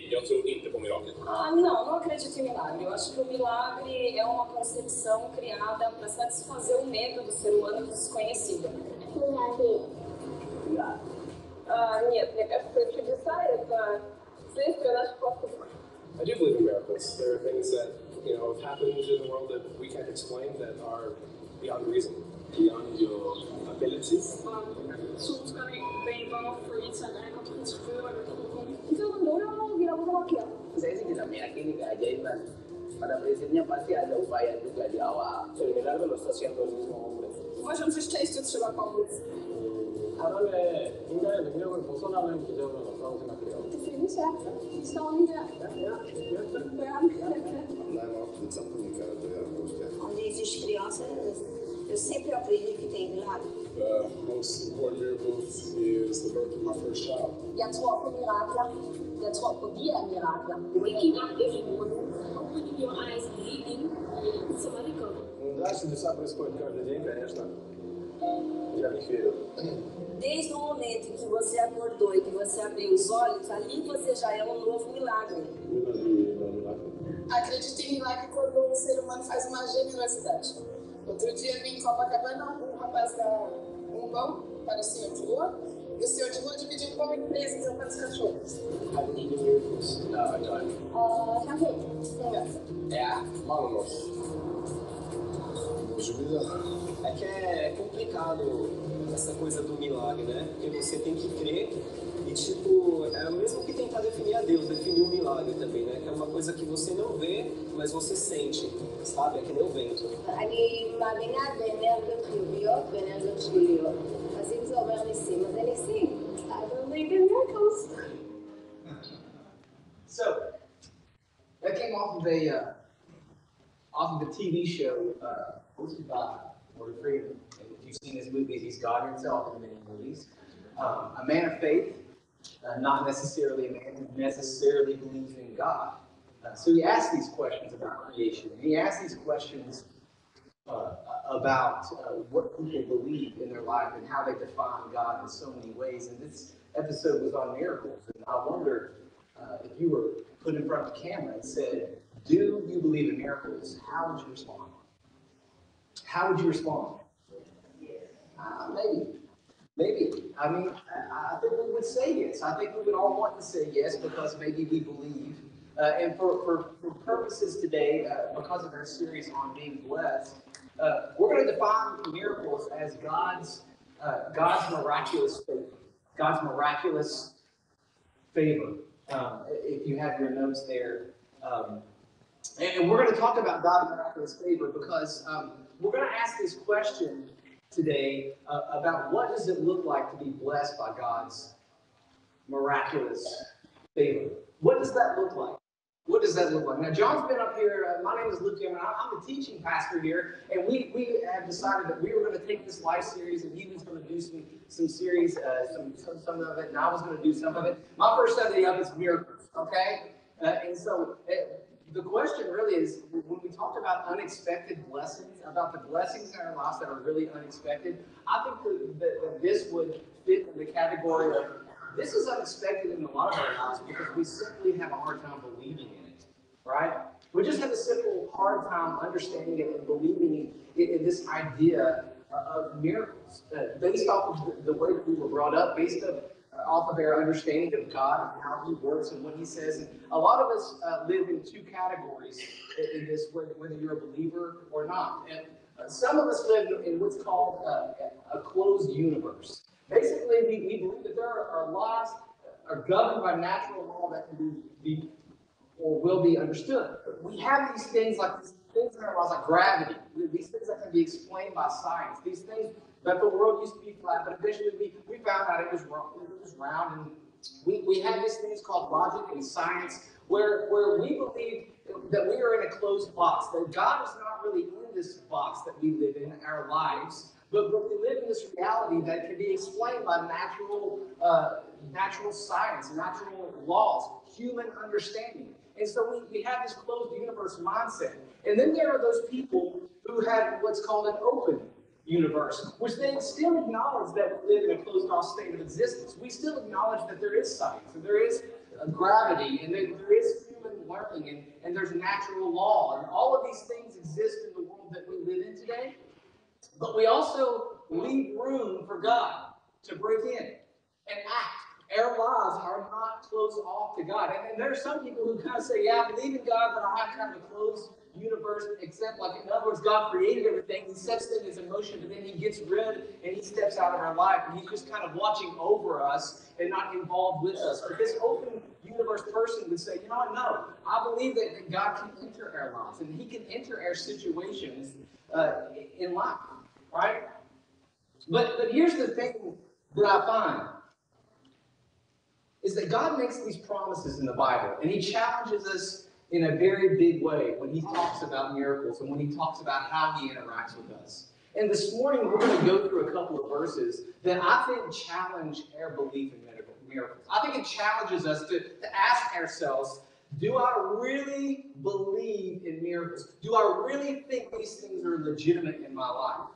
Jag tror inte på mirakel. Não acredito em milagre. Eu acho que o milagre é uma concepção criada para satisfazer o medo do ser humano do desconhecido. Нет, мне кажется, чудеса — это следствие наших поступков. I do believe in miracles. There are things that, have happened in the world that we can't explain that are beyond reason, beyond your abilities. Saya sih tidak meyakini keajaiban. Pada prinsipnya pasti ada upaya juga di awal. El milagro lo está haciendo el mismo hombre. Uważam, że szczęściu trzeba pomóc. 사람의 인간의 능력을 벗어나는 기적은 없다고 생각해요. Onde existe criança, eu sempre aprendi que tem milagre. The most important miracle is the birth of my first child. Jeg tror på mirakler. Jeg tror på, vi er mirakler. Waking up every morning, opening your eyes, breathing, isso é legal. Дальше чудеса происходят каждый день, конечно. Я в них верю. Desde o momento em que você acordou e que você abriu os olhos, ali você já é um novo milagre. Acredito em milagre quando um ser humano faz uma generosidade. Outro dia eu vim em Copacabana, um rapaz dá um pão para o senhor de rua, e o senhor de rua dividiu o pão em 3 e deu para os cachorros. I believe in miracles. No, I don't. 相信这个。 Yeah. Vamos. É que é complicado essa coisa do milagre, né? Porque você tem que crer e, tipo, é o mesmo que tentar definir a Deus, definir o milagre também, né? Que é uma coisa que você não vê, mas você sente, sabe? É que nem o vento. אני מאמינה באנרגיות חיוביות ואנרגיות שליליות. אז אם זה אומר ניסים, אז זה ניסים. I believe in miracles. So, that came off of the TV show hosted by Morgan Freeman. And if you've seen his movies, he's God himself in many movies. A man of faith, not necessarily a man who necessarily believes in God. So he asked these questions about creation. And he asked these questions about what people believe in their life and how they define God in so many ways. And this episode was on miracles. And I wonder if you were put in front of the camera and said, "Do you believe in miracles?" How would you respond? How would you respond? Maybe. I mean, I think we would say yes. I think we would all want to say yes because maybe we believe. And for purposes today, because of our series on being blessed, we're going to define miracles as God's miraculous favor. God's miraculous favor. If you have your notes there. And we're going to talk about God's miraculous favor because we're going to ask this question today about what does it look like to be blessed by God's miraculous favor. What does that look like? What does that look like? Now, John's been up here. My name is Luke Cameron. I'm the teaching pastor here, and we have decided that we were going to take this life series, and he was going to do some series, some of it, and I was going to do some of it. My first study of it is miracles, okay? And so the question really is, when we talk about unexpected blessings, about the blessings in our lives that are really unexpected, I think that this would fit in the category of this is unexpected in a lot of our lives because we simply have a hard time believing in it, right? We just have a simple hard time understanding it and believing in this idea of miracles based off of the way that we were brought up, based off of our understanding of God and how He works and what He says. And a lot of us live in two categories in this, whether you're a believer or not. And some of us live in what's called a closed universe. Basically, we believe that there are laws are governed by natural law that can be or will be understood. We have these things like these things in our lives like gravity, these things that can be explained by science, these things that the world used to be flat, but eventually we found out it was round, and we have these things called logic and science where we believe that we are in a closed box, that God is not really in this box that we live in our lives, but we live in this reality that can be explained by natural science, natural laws, human understanding. And so we have this closed universe mindset. And then there are those people who have what's called an open universe, which they still acknowledge that we live in a closed off state of existence. We still acknowledge that there is science and there is gravity, and there is human learning, and there's natural law, and all of these things exist in the world that we live in today. But we also leave room for God to break in and act. Our lives are not closed off to God. And there are some people who kind of say, yeah, I believe in God, but I have kind of a closed universe, except like, in other words, God created everything. He sets things in motion, but then he gets rid and he steps out of our life, and he's just kind of watching over us and not involved with us. But this open universe person would say, you know what, no, I believe that God can enter our lives, and he can enter our situations in life, right? But here's the thing that I find, is that God makes these promises in the Bible, and he challenges us in a very big way when he talks about miracles and when he talks about how he interacts with us. And this morning, we're going to go through a couple of verses that I think challenge our belief in miracles. I think it challenges us to ask ourselves, do I really believe in miracles? Do I really think these things are legitimate in my life?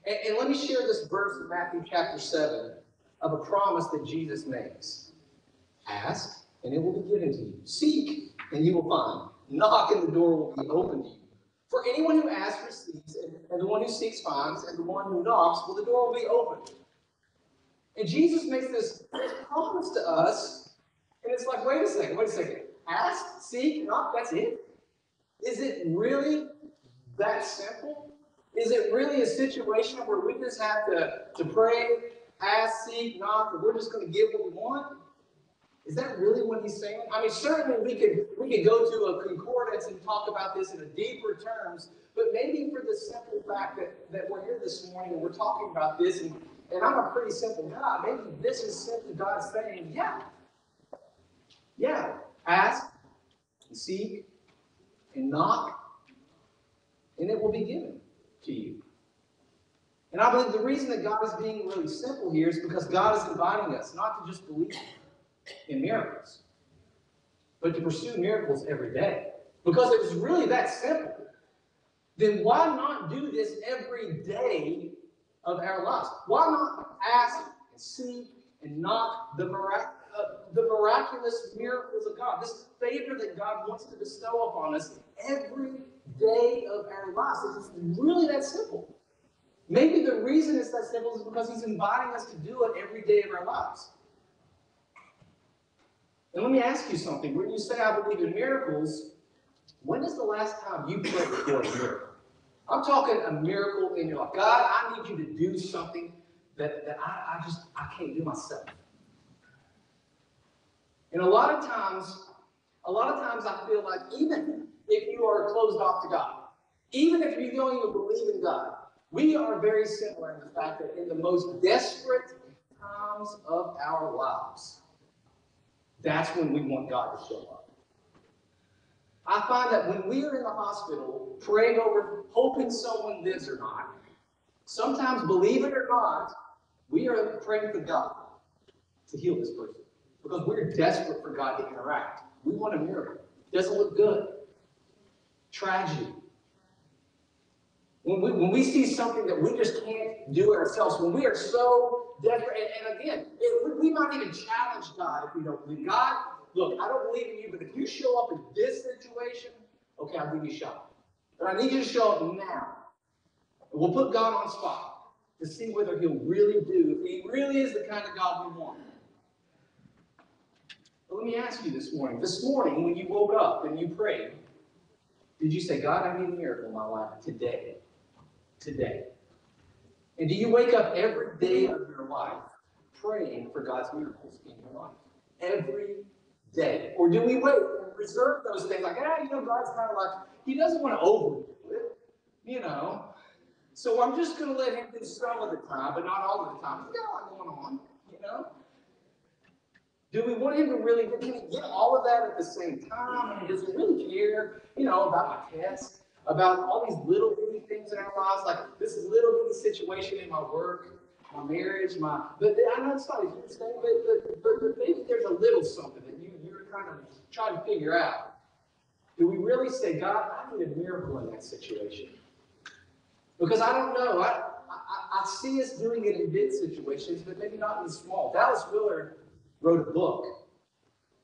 And let me share this verse in Matthew chapter 7 of a promise that Jesus makes. Ask, and it will be given to you. Seek, and you will find. Knock, and the door will be open to you. For anyone who asks receives, and the one who seeks finds, and the one who knocks, well, the door will be open. And Jesus makes this promise to us, and it's like, wait a second. Ask, seek, knock, that's it? Is it really that simple? Is it really a situation where we just have to pray, ask, seek, knock, and we're just going to get what we want? Is that really what he's saying? I mean, certainly we could go to a concordance and talk about this in a deeper terms, but maybe for the simple fact that we're here this morning and we're talking about this, and I'm a pretty simple guy, maybe this is simply God saying, yeah, ask, and seek, and knock, and it will be given to you. And I believe the reason that God is being really simple here is because God is inviting us not to just believe in miracles, but to pursue miracles every day. Because it was really that simple. Then why not do this every day of our lives? Why not ask and seek and knock the miraculous miracles of God, this favor that God wants to bestow upon us every day of our lives? It's really that simple. Maybe the reason it's that simple is because he's inviting us to do it every day of our lives. And let me ask you something. When you say I believe in miracles, when is the last time you prayed for a miracle? I'm talking a miracle in your life. God, I need you to do something that I can't do myself. And a lot of times I feel like even if you are closed off to God, even if you don't even believe in God, we are very similar in the fact that in the most desperate times of our lives, that's when we want God to show up. I find that when we are in the hospital, praying over, hoping someone lives or not, sometimes, believe it or not, we are praying for God to heal this person. Because we're desperate for God to interact. We want a miracle. It doesn't look good. Tragedy. When we see something that we just can't do ourselves, when we are so desperate, and again, we might even challenge God if we don't believe. God, look, I don't believe in you, but if you show up in this situation, okay, I'll give you a shot. But I need you to show up now. And we'll put God on spot to see whether he'll really do, if he really is the kind of God we want. But let me ask you this morning, when you woke up and you prayed, did you say, God, I need a miracle in my life today? Today. And do you wake up every day of your life praying for God's miracles in your life? Every day. Or do we wait and reserve those things like, God's kind of like, he doesn't want to overdo it, So I'm just going to let him do some of the time, but not all of the time. He's got a lot going on, Do we want him to really, can he get all of that at the same time? I mean, does he really care, about my test? About all these little bitty things in our lives, like this little bitty situation in my work, my marriage, but I know it's not a huge thing, but maybe there's a little something that you're kind of trying to figure out. Do we really say, God, I need a miracle in that situation? Because I don't know. I see us doing it in big situations, but maybe not in small. Dallas Willard wrote a book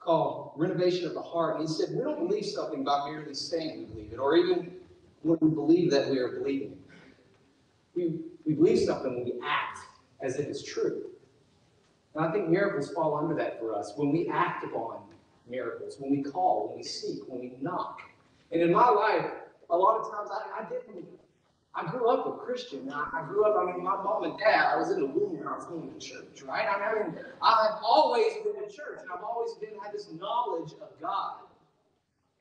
called Renovation of the Heart. And he said, we don't believe something by merely saying we believe it, or even when we believe that we are believing it. We believe something when we act as if it's true. And I think miracles fall under that for us. When we act upon miracles, when we call, when we seek, when we knock. And in my life, a lot of times I grew up a Christian. I grew up, my mom and dad, I was in the womb when I was going to church, right? I've always been in church, and I've always had this knowledge of God.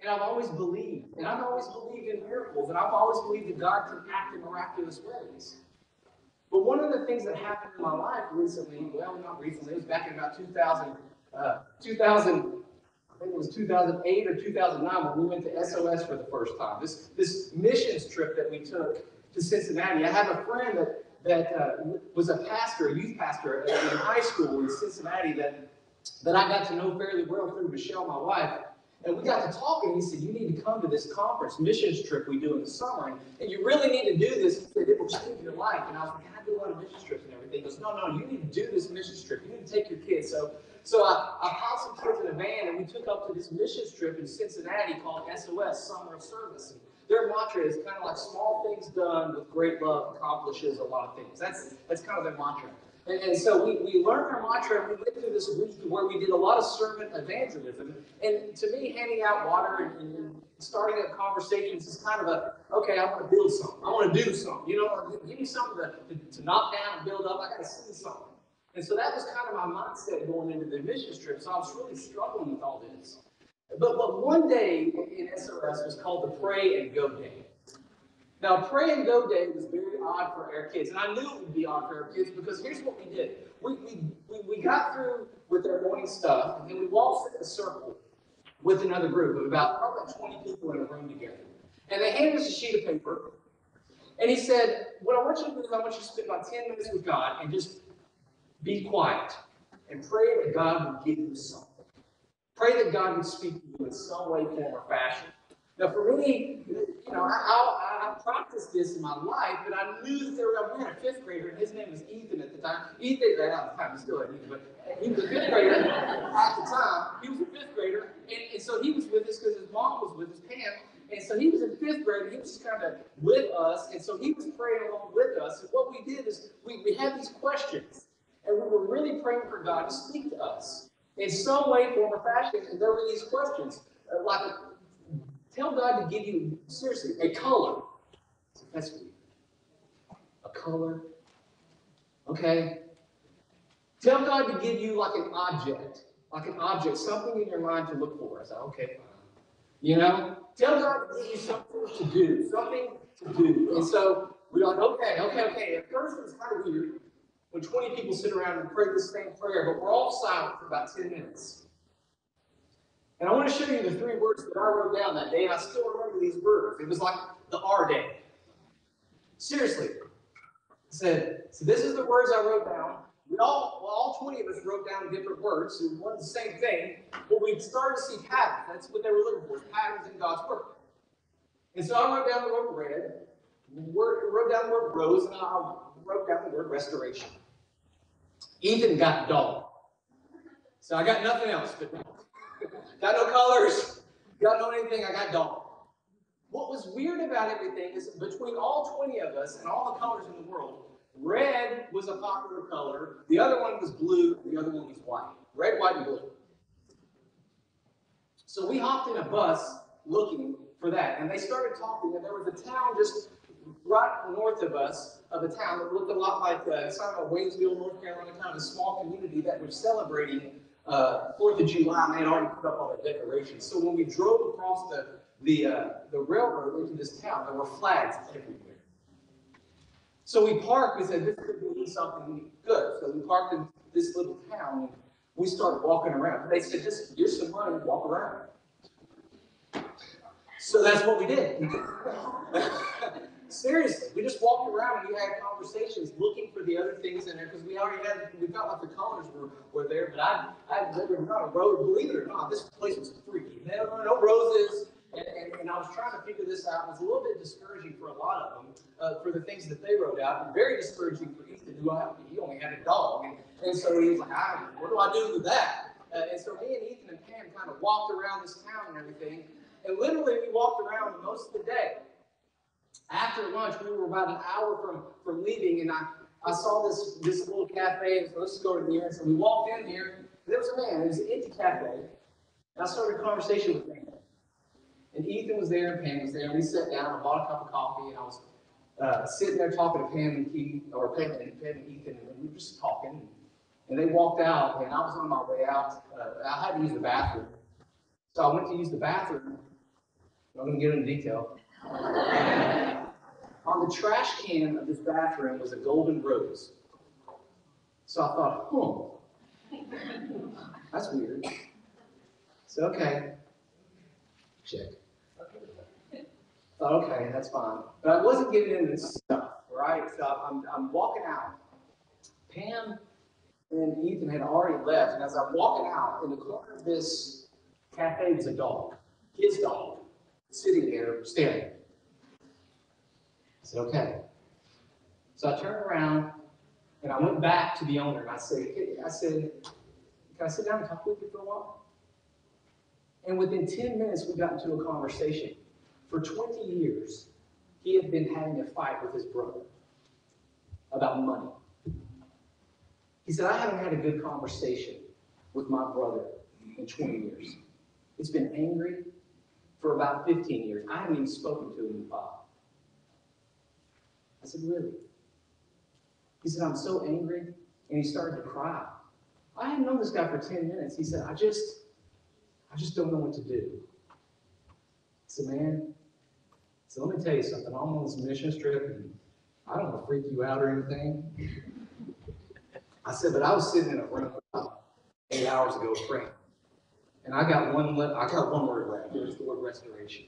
And I've always believed. And I've always believed in miracles. And I've always believed that God can act in miraculous ways. But one of the things that happened in my life recently, well, not recently, it was back in about 2000, I think it was 2008 or 2009 when we went to SOS for the first time. This missions trip that we took to Cincinnati. I have a friend that was a pastor, a youth pastor in high school in Cincinnati that I got to know fairly well through Michelle, my wife. And we got to talking, and he said, you need to come to this conference, missions trip we do in the summer, and you really need to do this. He said, it will change your life. And I was like, I do a lot of missions trips and everything. He goes, no, you need to do this missions trip. You need to take your kids. So I piled some kids in a van, and we took up to this missions trip in Cincinnati called SOS, Summer of Service. And their mantra is kind of like small things done with great love accomplishes a lot of things. That's kind of their mantra. And so we learned our mantra, and we went through this week where we did a lot of servant evangelism. And to me, handing out water and starting up conversations is kind of okay, I want to build something. I want to do something. You know, give me something to knock down and build up. I got to see something. And so that was kind of my mindset going into the missions trip. So I was really struggling with all this. But one day in SOS was called the Pray and Go Day. Now, Pray and Go Day was very odd for our kids, and I knew it would be odd for our kids because here's what we did. We got through with their morning stuff, and then we walked in a circle with another group of about 20 people in a room together. And they handed us a sheet of paper, and he said, what I want you to do is I want you to spend about 10 minutes with God and just be quiet and pray that God would give you something. Pray that God would speak to you in some way, form, or fashion. Now, for me, you know, I practiced this in my life, but I knew that we had a fifth grader, and his name was Ethan at the time. Ethan, at the time, he still had Ethan, but he was a fifth grader at the time. He was a fifth grader, and so he was with us because his mom was with us, Pam. And so he was in fifth grade, and he was just kind of with us, and so he was praying along with us. And what we did is we had these questions, and we were really praying for God to speak to us in some way, form, or fashion. And there were these questions, like tell God to give you, seriously, a color. That's weird. A color. Okay. Tell God to give you like an object, something in your mind to look for. I said, okay, fine. You know? Tell God to give you something to do. And so we're like, okay. At first it was kind of weird when 20 people sit around and pray the same prayer, but we're all silent for about 10 minutes. And I want to show you the 3 words that I wrote down that day, and I still remember these words. It was like the R day. Seriously. I said, so this is the words I wrote down. All 20 of us wrote down different words. It wasn't the same thing, but we started to see patterns. That's what they were looking for, patterns in God's word. And so I wrote down the word red, wrote down the word rose, and I wrote down the word restoration. Ethan got dog. So I got nothing else but dog. Got no colors, got no anything, I got dog. What was weird about everything is between all 20 of us and all the colors in the world, red was a popular color, the other one was blue, the other one was white. Red, white, and blue. So we hopped in a bus looking for that, and they started talking, and there was a town just right north of us, of a town that looked a lot like Waynesville, North Carolina, kind of a small community that was celebrating 4th of July, and they had already put up all the decorations. So when we drove across the railroad into this town, there were flags everywhere. So we parked, we said, this could be something good. So we parked in this little town, and we started walking around. They said, just here's some money, walk around. So that's what we did. Seriously, we just walked around and we had conversations looking for the other things in there because we felt like the colors were there, but there was not a rose. Believe it or not, this place was freaky. There were no roses, and I was trying to figure this out. It was a little bit discouraging for a lot of them for the things that they wrote out, and very discouraging for Ethan, who he only had a dog, and so he was like, what do I do with that? And so me and Ethan and Pam kind of walked around this town and everything. And literally we walked around most of the day. After lunch, we were about an hour from leaving, and I saw this little cafe, and so let's go in here. And so we walked in here, and there was a man. It was an empty cafe. And I started a conversation with him. And Ethan was there, and Pam was there, and we sat down. I bought a cup of coffee, and I was sitting there talking to Pam and Pam and Ethan, and we were just talking. And they walked out, and I was on my way out. I had to use the bathroom. So I went to use the bathroom. I'm going to get into detail. On the trash can of this bathroom was a golden rose. So I thought, that's weird. So, okay. Check. Thought, okay, that's fine. But I wasn't getting into this stuff, right? So I'm walking out. Pam and Ethan had already left, and as I'm walking out, in the corner of this cafe was a dog, his dog, sitting there staring. I said, okay. So I turned around, and I went back to the owner, and I said, can I sit down and talk with you for a while? And within 10 minutes, we got into a conversation. For 20 years, he had been having a fight with his brother about money. He said, I haven't had a good conversation with my brother in 20 years. It's been angry for about 15 years. I haven't even spoken to him in 5. I said, really? He said, I'm so angry. And he started to cry. I hadn't known this guy for 10 minutes. He said, I just don't know what to do. I said, man, so let me tell you something. I'm on this mission trip, and I don't want to freak you out or anything. I said, but I was sitting in a room about 8 hours ago praying. And I got one word left. It was the word restoration.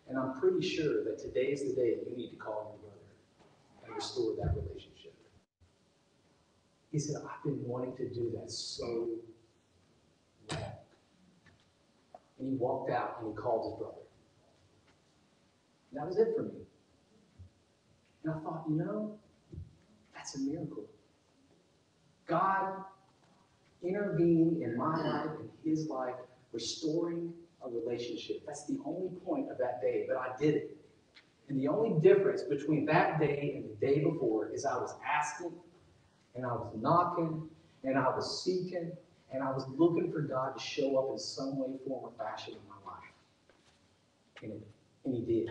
And I'm pretty sure that today is the day that you need to call your brother and restore that relationship. He said, I've been wanting to do that so long. And he walked out and he called his brother. And that was it for me. And I thought, that's a miracle. God intervening in my life and his life, restoring a relationship. That's the only point of that day, but I did it. And the only difference between that day and the day before is I was asking, and I was knocking, and I was seeking, and I was looking for God to show up in some way, form, or fashion in my life. And he did.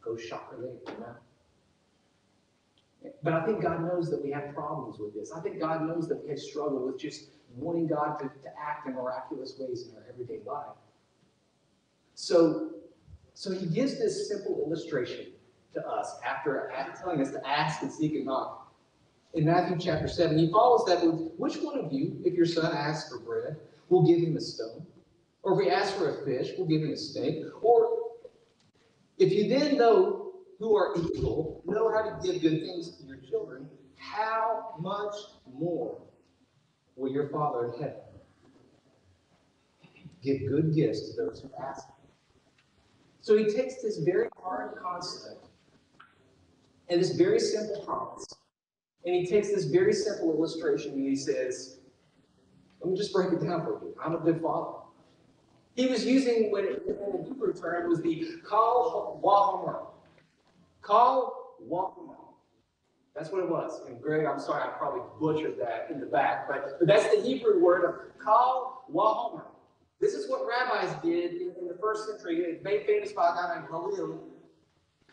Go shocker there, But I think God knows that we have problems with this. I think God knows that we have struggled with just wanting God to act in miraculous ways in our everyday life. So he gives this simple illustration to us after telling us to ask and seek and knock. In Matthew chapter 7, he follows that with, which one of you, if your son asks for bread, will give him a stone? Or if he asks for a fish, will give him a snake? Or if you then, though, who are evil, know how to give good things to your children, how much more will your Father in heaven give good gifts to those who ask him? So he takes this very hard concept and this very simple promise, and he takes this very simple illustration and he says, let me just break it down for you. I'm a good father. He was using, when in the Hebrew term, was the kal wahomer. Kal wahomer. That's what it was. And Greg, I'm sorry, I probably butchered that in the back, but that's the Hebrew word of kal wahomer. This is what rabbis did in the first century. It's made famous by a guy named Hillel,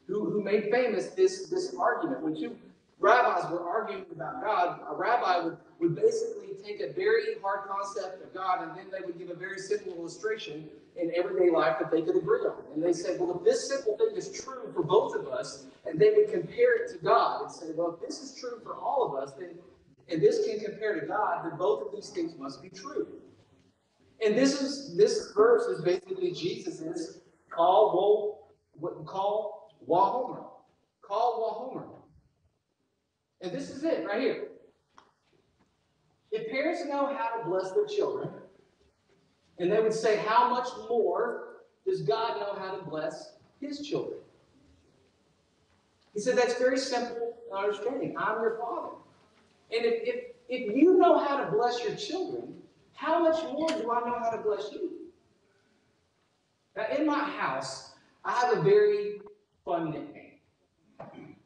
who made famous this argument. When two rabbis were arguing about God, a rabbi would basically take a very hard concept of God, and then they would give a very simple illustration in everyday life that they could agree on. And they said, well, if this simple thing is true for both of us, and they would compare it to God and say, well, if this is true for all of us, then, and this can compare to God, then both of these things must be true. And this verse is basically Jesus' call wahomer. Call wahomer. And this is it right here. If parents know how to bless their children, and they would say, how much more does God know how to bless his children? He said, that's very simple understanding. I'm your father. And if you know how to bless your children, how much more do I know how to bless you? Now, in my house, I have a very fun nickname.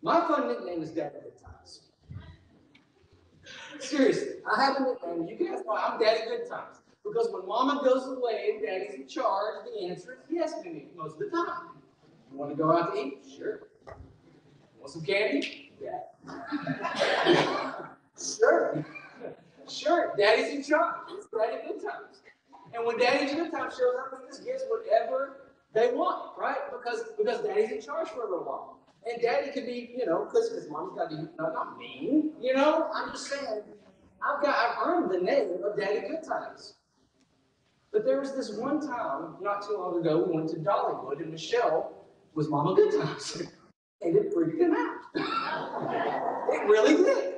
My fun nickname is Daddy Good Times. Seriously, I have a nickname. You guys know I'm Daddy Good Times. Because when Mama goes away and Daddy's in charge, the answer is yes to me most of the time. You want to go out to eat? Sure. Want some candy? Yeah. Sure. Sure. Daddy's in charge. It's Daddy Good Times. And when Daddy Good Times shows up, he just gets whatever they want, right? Because Daddy's in charge for a little while. And Daddy could be, because Mom's got to be, not mean, I'm just saying, I've earned the name of Daddy Good Times. But there was this one time, not too long ago, we went to Dollywood, and Michelle was Mama Good Times. And it freaked him out. It really did.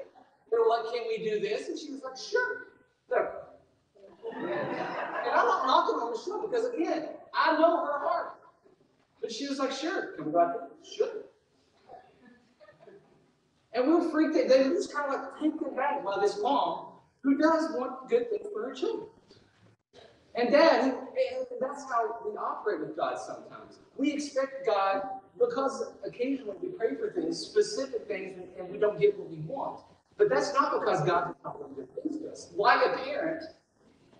They were like, can we do this? And she was like, sure. And I'm not knocking on Michelle because, again, I know her heart. But she was like, sure. Can we go out there? Sure. And we were freaked out. They were just kind of like taken back by this mom who does want good things for her children. And Dad, that's how we operate with God sometimes. We expect God, because occasionally we pray for things, specific things, and we don't get what we want. But that's not because God does not want good things to us. Like a parent,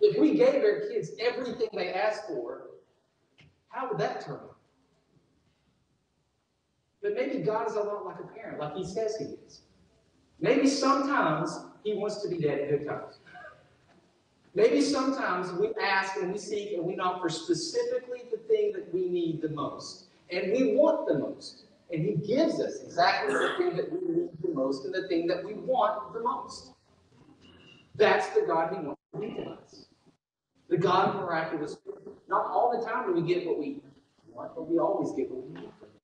if we gave our kids everything they asked for, how would that turn out? But maybe God is a lot like a parent, like he says he is. Maybe sometimes he wants to be Daddy Good Times. Maybe sometimes we ask and we seek and we knock for specifically the thing that we need the most. And we want the most. And he gives us exactly the thing that we need the most and the thing that we want the most. That's the God he wants to be to us. The God of miraculous. Not all the time do we get what we want, but we always get what we need from him.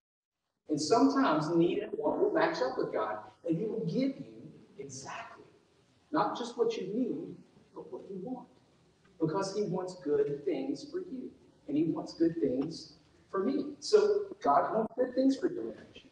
And sometimes need and want will match up with God, and he will give you exactly, not just what you need, but what you want. Because he wants good things for you, and he wants good things for me. So God wants good things for your marriage.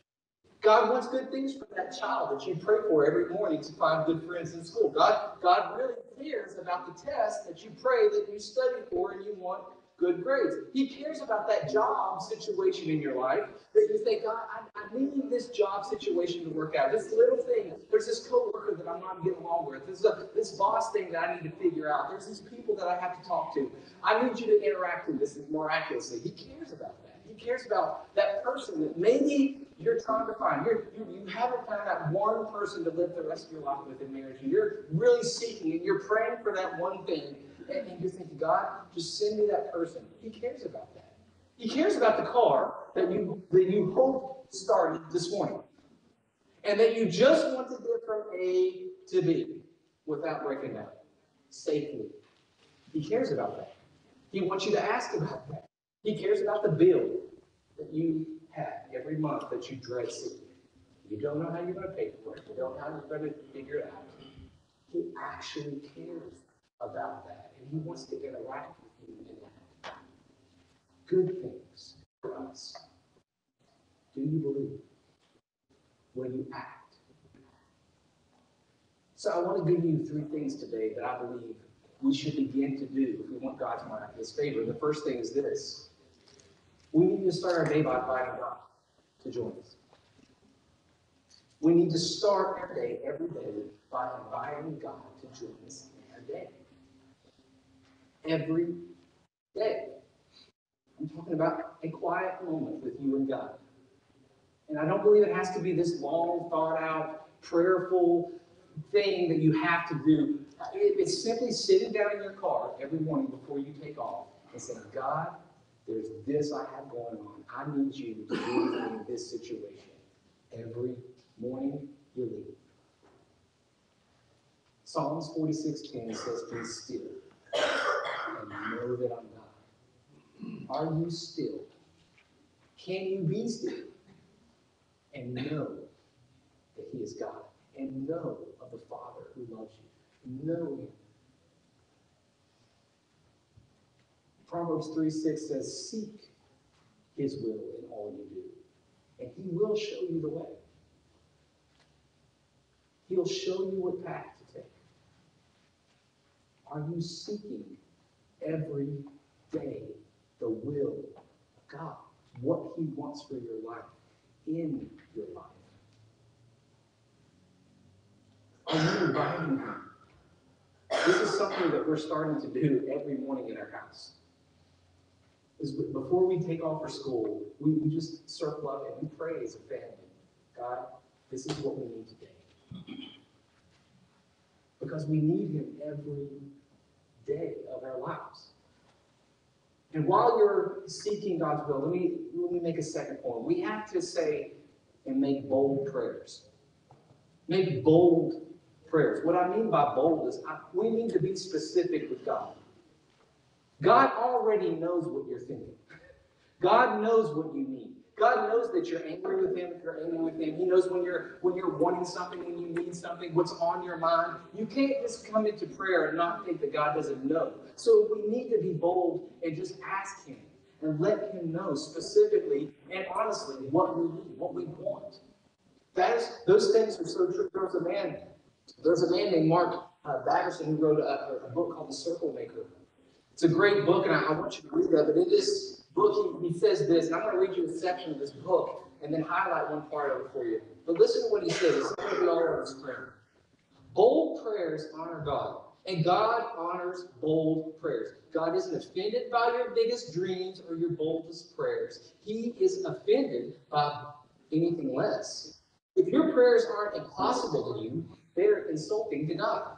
God wants good things for that child that you pray for every morning to find good friends in school. God really cares about the test that you pray, that you study for, and you want good grades. He cares about that job situation in your life that you think, God, I need this job situation to work out. This little thing, there's this coworker that I'm not getting along with. This boss thing that I need to figure out. There's these people that I have to talk to. I need you to interact with this miraculously. He cares about that. He cares about that person that maybe you're trying to find. You haven't found that one person to live the rest of your life with in marriage. And you're really seeking and you're praying for that one thing. And you're thinking, God, just send me that person. He cares about that. He cares about the car that you hope started this morning. And that you just want to get from A to B without breaking down. Safely. He cares about that. He wants you to ask about that. He cares about the bill that you have every month that you dread seeing. You don't know how you're going to pay for it. You don't know how you're going to figure it out. He actually cares about that. And he wants to interact with you in that. Good things for us. Do you believe? Will you act? So I want to give you 3 things today that I believe we should begin to do if we want God's miraculous favor. The first thing is this. We need to start our day by inviting God to join us. We need to start our day every day by inviting God to join us in our day. Every day. I'm talking about a quiet moment with you and God. And I don't believe it has to be this long, thought-out, prayerful thing that you have to do. It's simply sitting down in your car every morning before you take off and saying, God, there's this I have going on. I need you to do with me in this situation. Every morning you leave. Psalms 46:10 says, be still and know that I'm God. Are you still? Can you be still and know that he is God? And know of the Father who loves you. Know him. Proverbs 3:6 says, seek his will in all you do. And he will show you the way. He'll show you what path to take. Are you seeking every day the will of God, what he wants for your life, in your life? Are you inviting him? This is something that we're starting to do every morning in our house. Before we take off for school, we just circle up and we pray as a family. God, this is what we need today. Because we need him every day of our lives. And while you're seeking God's will, let me make a second point. We have to say and make bold prayers. Make bold prayers. What I mean by bold is we need to be specific with God. God already knows what you're thinking. God knows what you need. God knows that you're angry with him if you're angry with him. He knows when you're wanting something, when you need something, what's on your mind. You can't just come into prayer and not think that God doesn't know. So we need to be bold and just ask him and let him know specifically and honestly what we need, what we want. Those things are so true. There's a man named Mark Jefferson who wrote a book called The Circle Maker. It's a great book, and I want you to read that. But in this book, he says this, and I'm going to read you a section of this book and then highlight one part of it for you. But listen to what he says. It's going to be all over his prayer. Bold prayers honor God, and God honors bold prayers. God isn't offended by your biggest dreams or your boldest prayers. He is offended by anything less. If your prayers aren't impossible to you, they're insulting to God.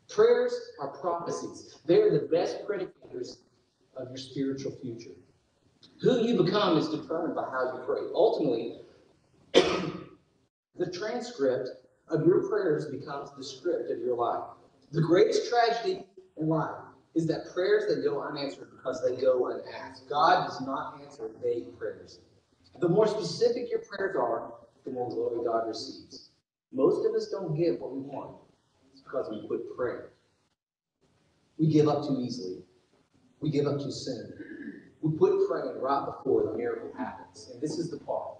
Prayers are prophecies. They're the best predictors of your spiritual future. Who you become is determined by how you pray. Ultimately, the transcript of your prayers becomes the script of your life. The greatest tragedy in life is that prayers that go unanswered because they go unasked. God does not answer vague prayers. The more specific your prayers are, the more glory God receives. Most of us don't get what we want. It's because we quit praying. We give up too easily. We give up too soon. We quit praying right before the miracle happens. And this is the part.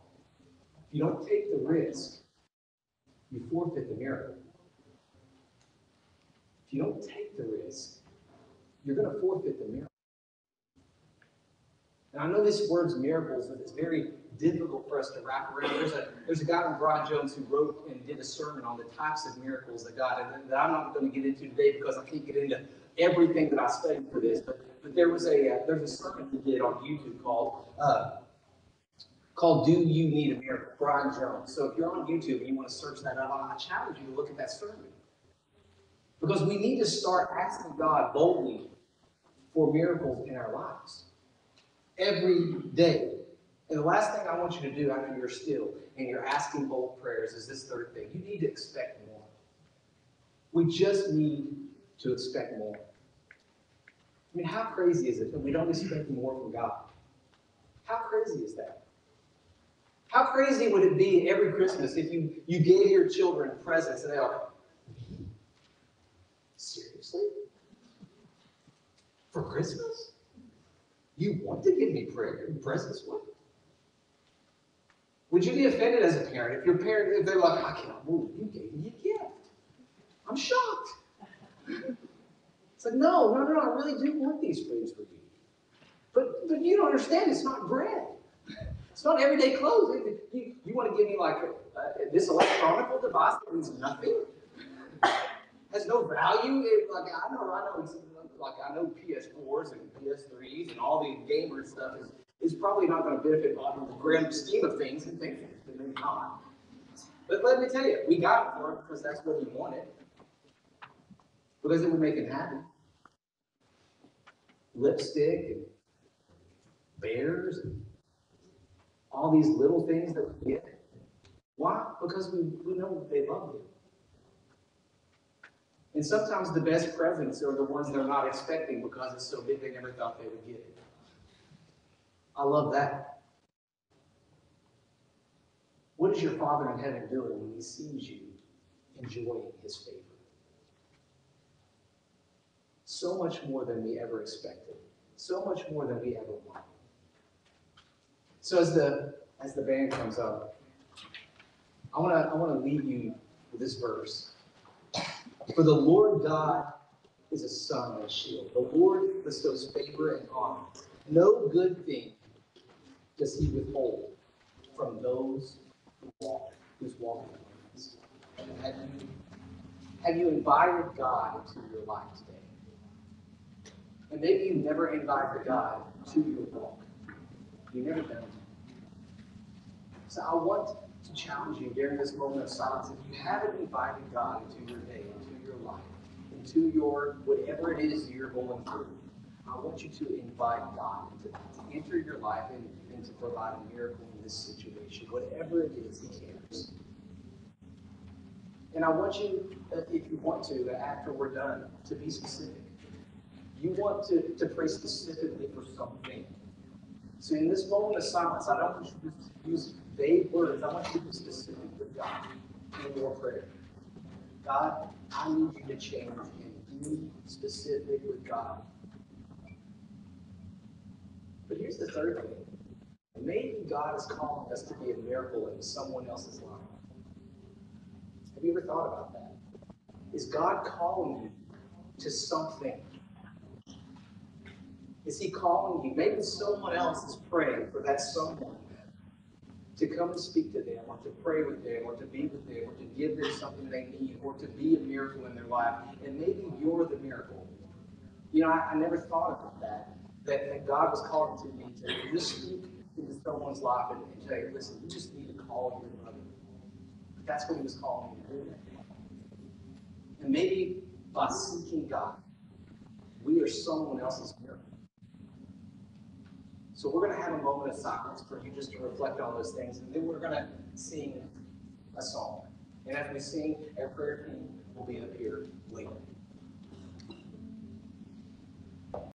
If you don't take the risk, you forfeit the miracle. If you don't take the risk, you're going to forfeit the miracle. And I know this word's miracles, and it's very difficult for us to wrap around. There's a guy named Brian Jones who wrote and did a sermon on the types of miracles that God, and that I'm not going to get into today because I can't get into everything that I studied for this. But there's a sermon he did on YouTube called "Do You Need a Miracle?" Brian Jones. So if you're on YouTube and you want to search that up, I challenge you to look at that sermon. Because we need to start asking God boldly for miracles in our lives. Every day. And the last thing I want you to do after you're still and you're asking bold prayers is this third thing. You need to expect more. We just need to expect more. I mean, how crazy is it that we don't expect more from God? How crazy is that? How crazy would it be every Christmas if you gave your children presents and they're like, seriously? For Christmas? You want to give me presents? What? Would you be offended as a parent if they're like, I cannot believe you gave me a gift? I'm shocked. It's like, no, I really do want these things for you. But you don't understand, it's not bread. It's not everyday clothes. You want to give me like this electronic device that means nothing? Has no value. I know PS4s and PS3s and all the gamer stuff is probably not going to benefit God in the grand scheme of things, and maybe not. But let me tell you, we got it for him because that's what he wanted. Because it would make him happy. Lipstick and bears and all these little things that we get. Why? Because we know they love him. And sometimes the best presents are the ones they're not expecting because it's so big they never thought they would get it. I love that. What is your Father in heaven doing when he sees you enjoying his favor? So much more than we ever expected. So much more than we ever wanted. So as the band comes up, I want to leave you with this verse. For the Lord God is a sun and a shield. The Lord bestows favor and honor. No good thing does he withhold from those who's walking with us. Have you invited God into your life today? And maybe you never invited God to your walk. You never done it. So I want to challenge you during this moment of silence. If you haven't invited God into your day, into your life, into your whatever it is you're going through, I want you to invite God to enter your life and to provide a miracle in this situation. Whatever it is, He cares. And I want you, if you want to, after we're done, to be specific. You want to pray specifically for something. So in this moment of silence, I don't want you to just use vague words. I want you to be specific with God in your prayer. God, I need you to change and be specific with God. But here's the third thing. Maybe God is calling us to be a miracle in someone else's life. Have you ever thought about that? Is God calling you to something? Is He calling you? Maybe someone else is praying for that someone to come and speak to them, or to pray with them, or to be with them, or to give them something they need, or to be a miracle in their life. And maybe you're the miracle. You know, I never thought about that God was calling to me to just speak into someone's life and say, listen, you just need to call your brother. That's what He was calling me to do. And maybe by seeking God, we are someone else's miracle. So we're going to have a moment of silence for you just to reflect on those things, and then we're going to sing a song. And as we sing, our prayer team will be up here later.